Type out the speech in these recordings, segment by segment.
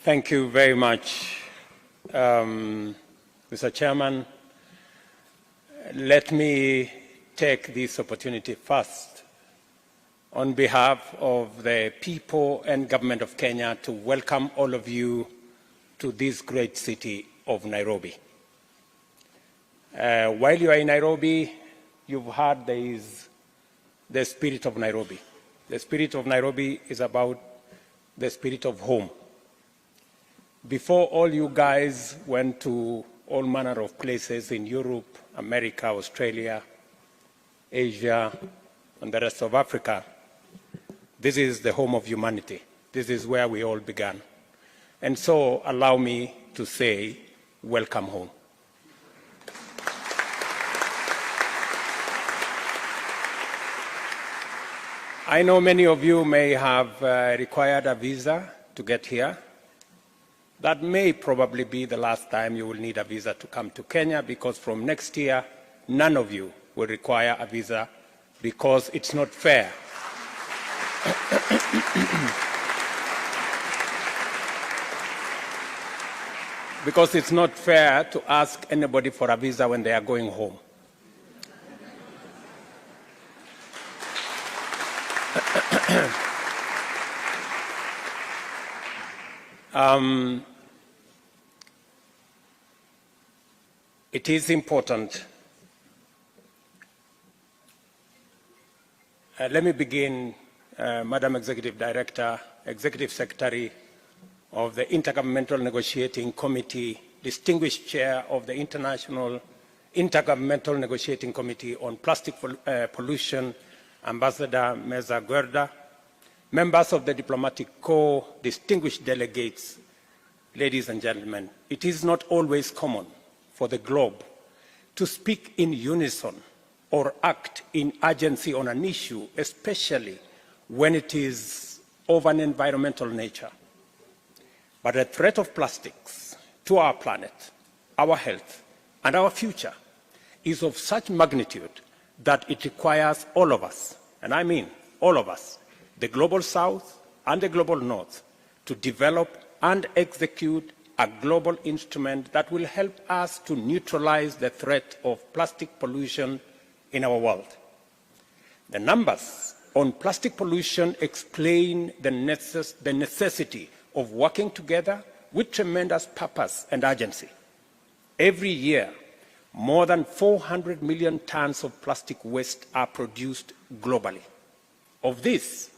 Thank you very much, Mr. Chairman. Let me take this opportunity first on behalf of the people and government of Kenya to welcome all of you to this great city of Nairobi. While you are in Nairobi, you've heard there is the spirit of Nairobi. The spirit of Nairobi is about the spirit of home. Before all you guys went to all manner of places in Europe, America, Australia, Asia, and the rest of Africa, this is the home of humanity. This is where we all began. And so allow me to say, welcome home. I know many of you may have required a visa to get here. That may probably be the last time you will need a visa to come to Kenya, because from next year, none of you will require a visa, because it's not fair. Because it's not fair to ask anybody for a visa when they are going home. It is important. Let me begin, Madam Executive Director, Executive Secretary of the Intergovernmental Negotiating Committee, distinguished chair of the International Intergovernmental Negotiating Committee on Plastic Pollution, Ambassador Meza Guerda, members of the Diplomatic Corps, distinguished delegates, ladies and gentlemen, it is not always common for the globe to speak in unison or act in urgency on an issue, especially when it is of an environmental nature. But the threat of plastics to our planet, our health, and our future is of such magnitude that it requires all of us, and I mean all of us, the Global South and the Global North, to develop and execute a global instrument that will help us to neutralize the threat of plastic pollution in our world. The numbers on plastic pollution explain the necessity of working together with tremendous purpose and urgency. Every year, more than 400 million tons of plastic waste are produced globally. Of this,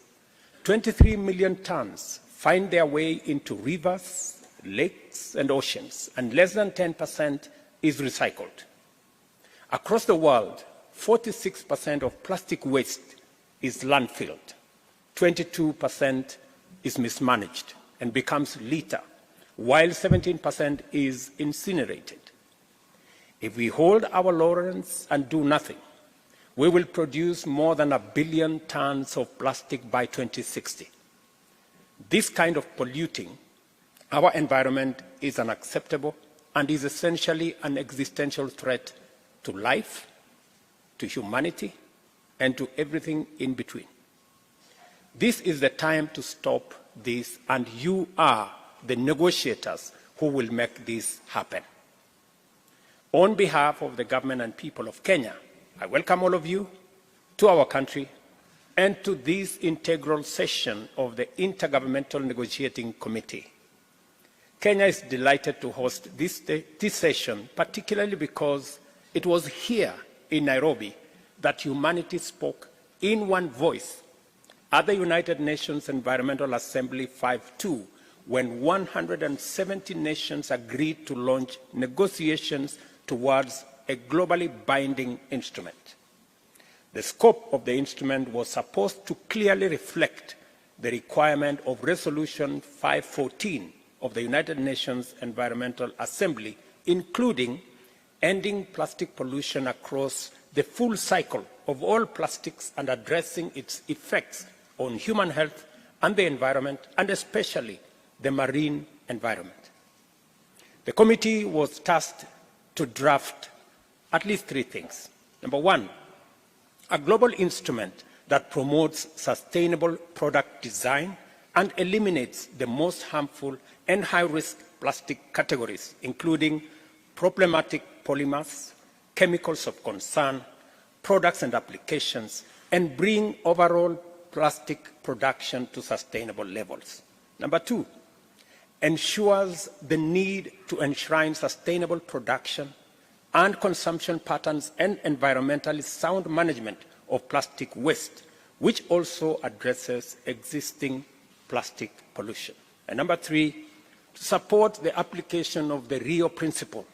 23 million tons find their way into rivers, lakes, and oceans, and less than 10% is recycled. Across the world, 46% of plastic waste is landfilled, 22% is mismanaged and becomes litter, while 17% is incinerated. If we hold our laurels and do nothing, we will produce more than 1 billion tons of plastic by 2060. This kind of polluting our environment is unacceptable and is essentially an existential threat to life, to humanity, and to everything in between. This is the time to stop this, and you are the negotiators who will make this happen. On behalf of the government and people of Kenya, I welcome all of you to our country and to this integral session of the Intergovernmental Negotiating Committee. Kenya is delighted to host this session, particularly because it was here in Nairobi that humanity spoke in one voice at the United Nations Environmental Assembly 5.2, when 170 nations agreed to launch negotiations towards a globally binding instrument. The scope of the instrument was supposed to clearly reflect the requirement of Resolution 514 of the United Nations Environmental Assembly, including ending plastic pollution across the full cycle of all plastics and addressing its effects on human health and the environment, and especially the marine environment. The committee was tasked to draft at least 3 things. Number 1, a global instrument that promotes sustainable product design and eliminates the most harmful and high-risk plastic categories, including problematic polymers, chemicals of concern, products and applications, and bring overall plastic production to sustainable levels. Number two, ensures the need to enshrine sustainable production and consumption patterns and environmentally sound management of plastic waste, which also addresses existing plastic pollution. And number three, to support the application of the Rio principle,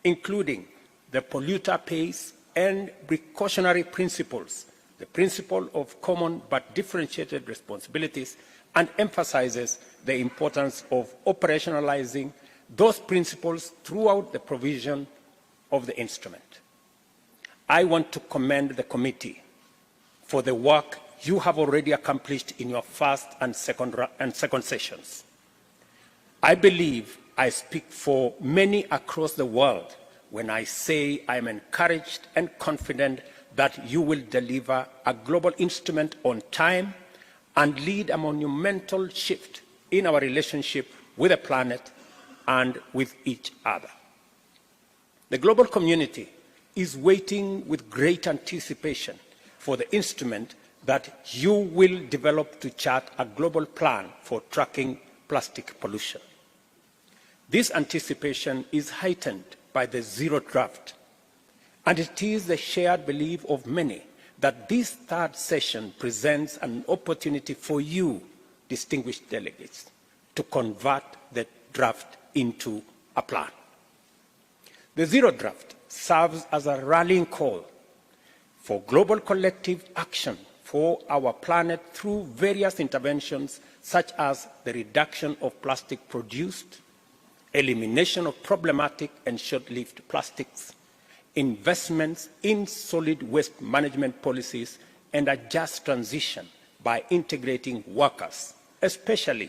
including the polluter pays and precautionary principles, the principle of common but differentiated responsibilities, and emphasizes the importance of operationalizing those principles throughout the provision of the instrument. I want to commend the committee for the work you have already accomplished in your first and second sessions. I believe I speak for many across the world when I say I am encouraged and confident that you will deliver a global instrument on time and lead a monumental shift in our relationship with the planet and with each other. The global community is waiting with great anticipation for the instrument that you will develop to chart a global plan for tracking plastic pollution. This anticipation is heightened by the zero draft, and it is the shared belief of many that this third session presents an opportunity for you, distinguished delegates, to convert the draft into a plan. The zero draft serves as a rallying call for global collective action for our planet through various interventions such as the reduction of plastic produced, elimination of problematic and short-lived plastics, investments in solid waste management policies, and a just transition by integrating workers, especially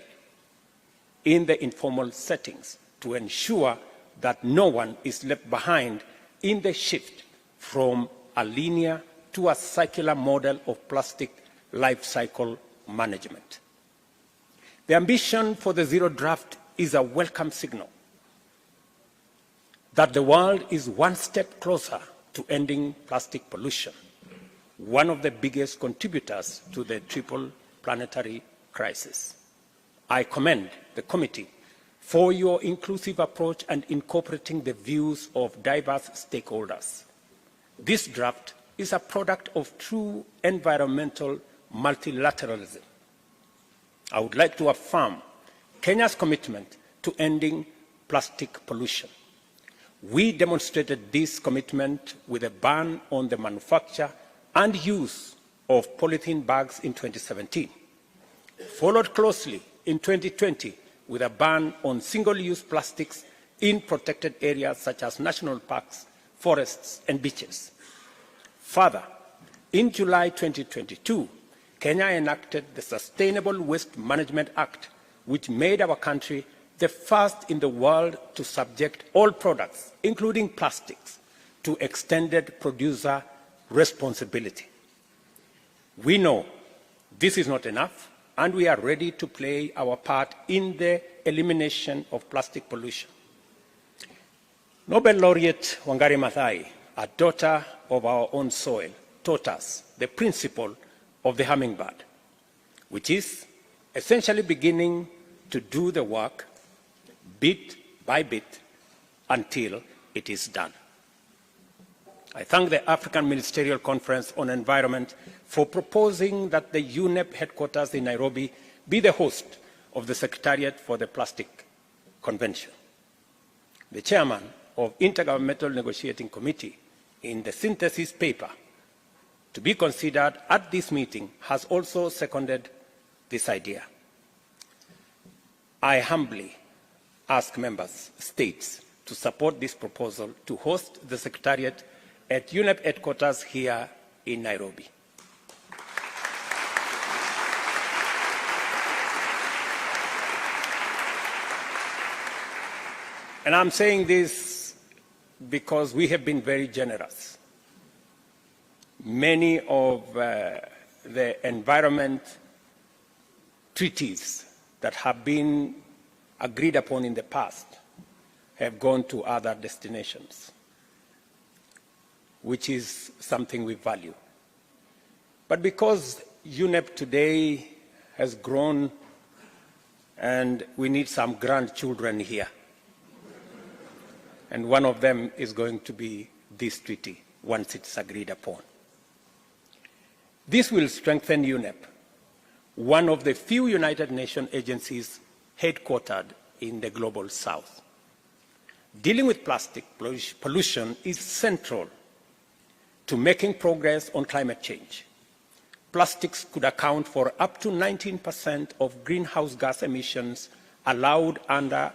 in the informal settings, to ensure that no one is left behind in the shift from a linear to a circular model of plastic life cycle management. The ambition for the zero draft is a welcome signal that the world is one step closer to ending plastic pollution, one of the biggest contributors to the triple planetary crisis. I commend the committee for your inclusive approach and incorporating the views of diverse stakeholders. This draft is a product of true environmental multilateralism. I would like to affirm Kenya's commitment to ending plastic pollution. We demonstrated this commitment with a ban on the manufacture and use of polythene bags in 2017, followed closely in 2020 with a ban on single-use plastics in protected areas such as national parks, forests, and beaches. Further, in July 2022, Kenya enacted the Sustainable Waste Management Act, which made our country the first in the world to subject all products, including plastics, to extended producer responsibility. We know this is not enough, and we are ready to play our part in the elimination of plastic pollution. Nobel laureate Wangari Maathai, a daughter of our own soil, taught us the principle of the hummingbird, which is essentially beginning to do the work bit by bit until it is done. I thank the African Ministerial Conference on Environment for proposing that the UNEP headquarters in Nairobi be the host of the Secretariat for the Plastic Convention. The chairman of Intergovernmental Negotiating Committee in the synthesis paper to be considered at this meeting has also seconded this idea. I humbly ask member states to support this proposal to host the Secretariat at UNEP headquarters here in Nairobi. And I'm saying this because we have been very generous. Many of the environment treaties that have been agreed upon in the past have gone to other destinations, which is something we value. But because UNEP today has grown and we need some grandchildren here, and one of them is going to be this treaty once it's agreed upon. This will strengthen UNEP, one of the few United Nations agencies headquartered in the global south. Dealing with plastic pollution is central to making progress on climate change. Plastics could account for up to 19% of greenhouse gas emissions allowed under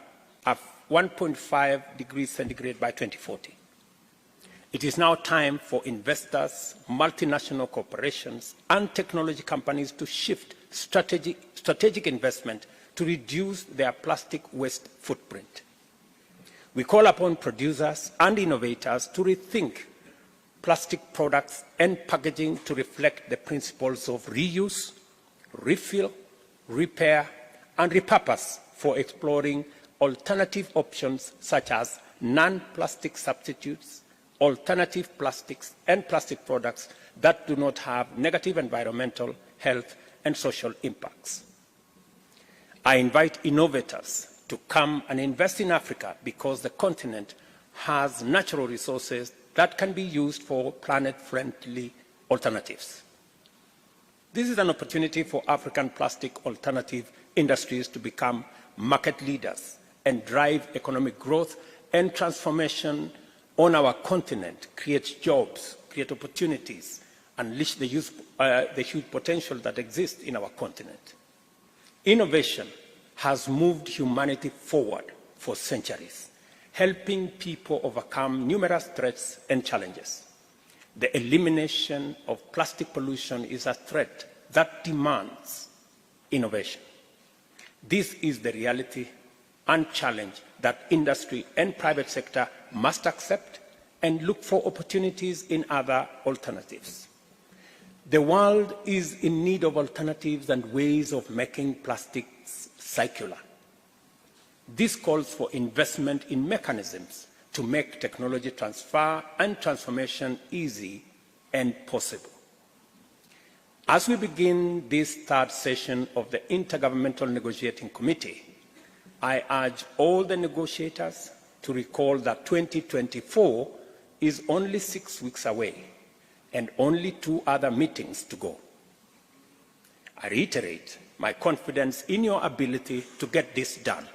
a 1.5 degrees centigrade by 2040. It is now time for investors, multinational corporations, and technology companies to shift strategic investment to reduce their plastic waste footprint. We call upon producers and innovators to rethink plastic products and packaging to reflect the principles of reuse, refill, repair, and repurpose for exploring alternative options such as non-plastic substitutes, alternative plastics, and plastic products that do not have negative environmental, health, and social impacts. I invite innovators to come and invest in Africa because the continent has natural resources that can be used for planet-friendly alternatives. This is an opportunity for African plastic alternative industries to become market leaders and drive economic growth and transformation on our continent, create jobs, create opportunities, unleash the huge potential that exists in our continent. Innovation has moved humanity forward for centuries, helping people overcome numerous threats and challenges. The elimination of plastic pollution is a threat that demands innovation. This is the reality and challenge that industry and private sector must accept and look for opportunities in other alternatives. The world is in need of alternatives and ways of making plastics circular. This calls for investment in mechanisms to make technology transfer and transformation easy and possible. As we begin this third session of the Intergovernmental Negotiating Committee, I urge all the negotiators to recall that 2024 is only 6 weeks away and only 2 other meetings to go. I reiterate my confidence in your ability to get this done,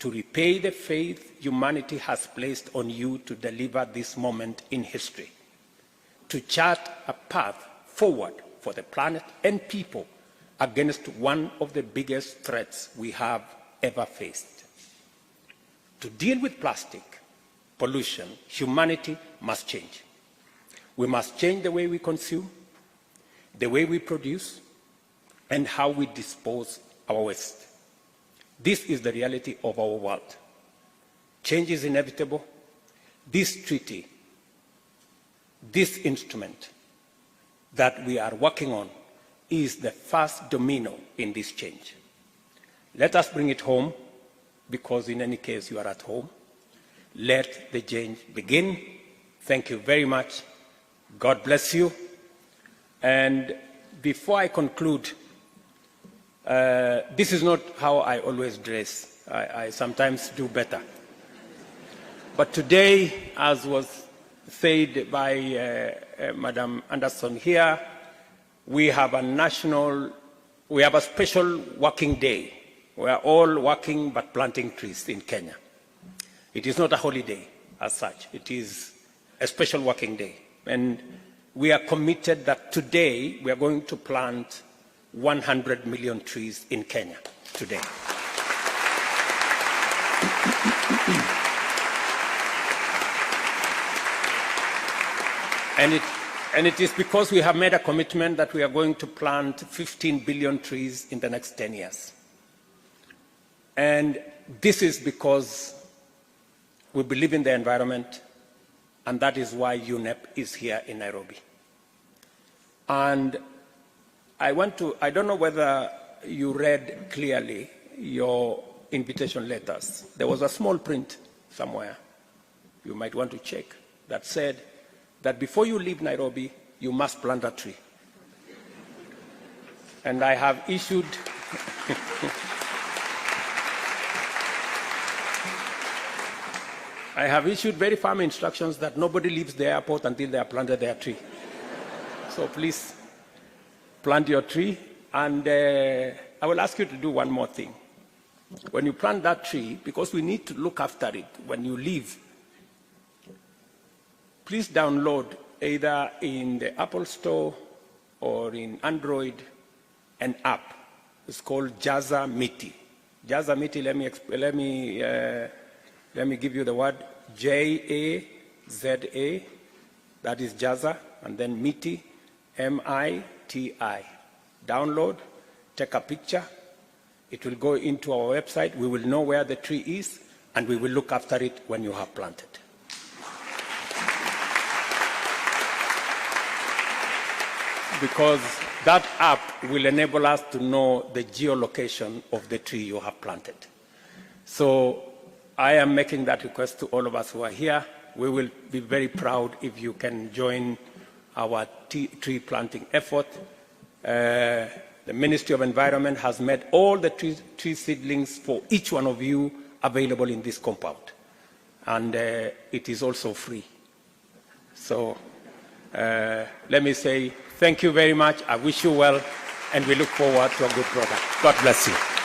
to repay the faith humanity has placed on you to deliver this moment in history, to chart a path forward for the planet and people against one of the biggest threats we have ever faced. To deal with plastic pollution, humanity must change. We must change the way we consume, the way we produce, and how we dispose our waste. This is the reality of our world. Change is inevitable. This treaty, this instrument that we are working on is the first domino in this change. Let us bring it home, because in any case you are at home. Let the change begin. Thank you very much. God bless you. And before I conclude, this is not how I always dress. I sometimes do better. But today, as was said by Madam Anderson here, we have a special working day. We are all working but planting trees in Kenya. It is not a holiday as such. It is a special working day. And we are committed that today we are going to plant 100 million trees in Kenya today. And it is because we have made a commitment that we are going to plant 15 billion trees in the next 10 years. And this is because we believe in the environment, and that is why UNEP is here in Nairobi. And I don't know whether you read clearly your invitation letters. There was a small print somewhere, you might want to check, that said that before you leave Nairobi, you must plant a tree. And I have issued I have issued very firm instructions that nobody leaves the airport until they have planted their tree. So please plant your tree, and I will ask you to do one more thing. When you plant that tree, because we need to look after it when you leave, please download either in the Apple Store or in Android an app. It's called Jaza Miti. Jaza Miti, let me give you the word, J-A-Z-A, that is Jaza, and then Miti, M-I-T-I. Download, take a picture, it will go into our website, we will know where the tree is, and we will look after it when you have planted. Because that app will enable us to know the geolocation of the tree you have planted. So I am making that request to all of us who are here. We will be very proud if you can join our tree planting effort. The Ministry of Environment has made all the tree seedlings for each one of you available in this compound. And it is also free. So let me say thank you very much. I wish you well, and we look forward to a good product. God bless you.